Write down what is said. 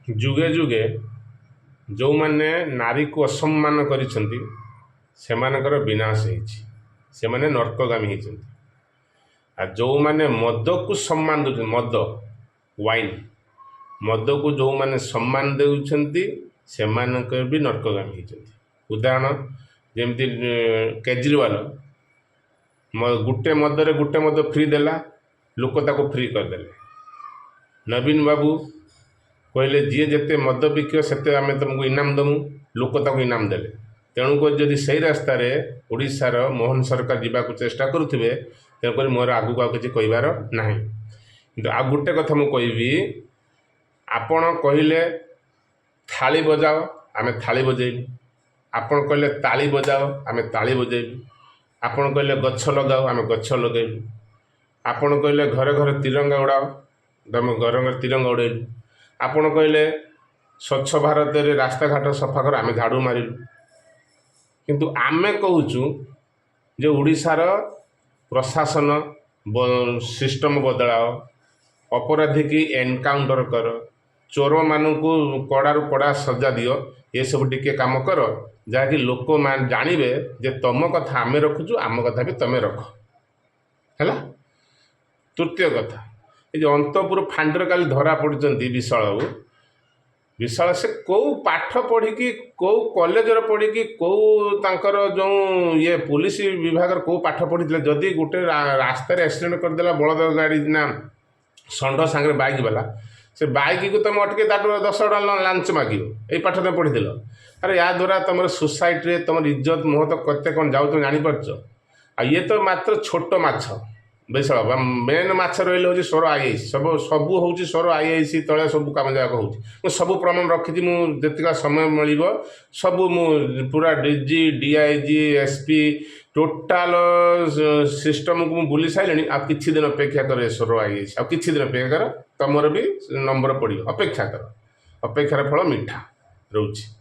जुगे जुगे जो माने नारी को असम्मान करिसेंती सेमानकर विनाश होइछि से माने नरकगामी होइछन्ति आ जो माने मद को सम्मान दउछन्ति मद वाइन मद को जो माने सम्मान देउछन्ति सेमानक भी नरकगामी होइछन्ति। उदाहरण जेमती केजरीवाल गुटे मदरे गुटे मद फ्री देला लोक ताको फ्री करदेले। नवीन बाबू कहले जी जिते मद बिक से आम तुमको इनाम दमु लोक ताको इनाम देले। तेणुक जदि से रास्तार ओडिशार मोहन सरकार जावाक चेष्टा करुवे तेणुक मोर आगू आ कि कहार ना कि आ गोटे कथा मुझे आपण कहले थाली बजाओ आमे थाली बजेबू आपण कहले ताली बजाओ आमे ताली बजेबू आपण कहले गछ लगाओ आमे गछ लगेबू आपण कहले घरे घरे तिरंगा उड़ाओ तुम घर घर तिरंगा उड़ेलु आपण कहले स्वच्छ भारत रे रास्ता घाट सफा कर आमे झाड़ू मारिलु किंतु आमे कहूचु जे ओडिशार प्रशासन सिस्टम बदलाओ अपराधी की एनकाउंटर कर चोर मानू कड़ारू कड़ा सजा दियो ये सब टिके काम कर जहाँकि लोक मान जानवे जे तुम कथा आमे रखुचु आम कथा भी तमें रख है। तृतीय कथा ये अंतपुर फांडर काली धरा पड़ती विशाल विशाल से कौ पाठ पढ़ी कौ कॉलेज पढ़ी कौ तांकर जो ये पुलिस विभाग कौ पाठ पढ़ी जदि गोटे रास्तार एक्सीडेंट करदेला बलद गाड़ी ना षंढ सांगे बाइक वाला से बाइक को तुम अटके 10 टका लांच माग यही पाठ तुम पढ़ी अरे या द्वारा तुम सोसाइटी तुम इज्जत मुह तो कते कौन जाऊ तुम जापारच आ ये तो मात्र छोट माछ विशाल मेन माछ रही हूँ स्वर आईआईसी सब सब हूँ स्वर आईआईसी तले सब कम जाक हो सब प्रमाण रखी मुझे समय मिल सब मु पूरा DG DIG SP total system को बुली सारे आ किछि दिन अपेक्षा कर स्वर आईआईसी आ किछि दिन अपेक्षा कर तुमर भी नंबर पड़ो अपेक्षा कर अपेक्षार फल मीठा रोचे।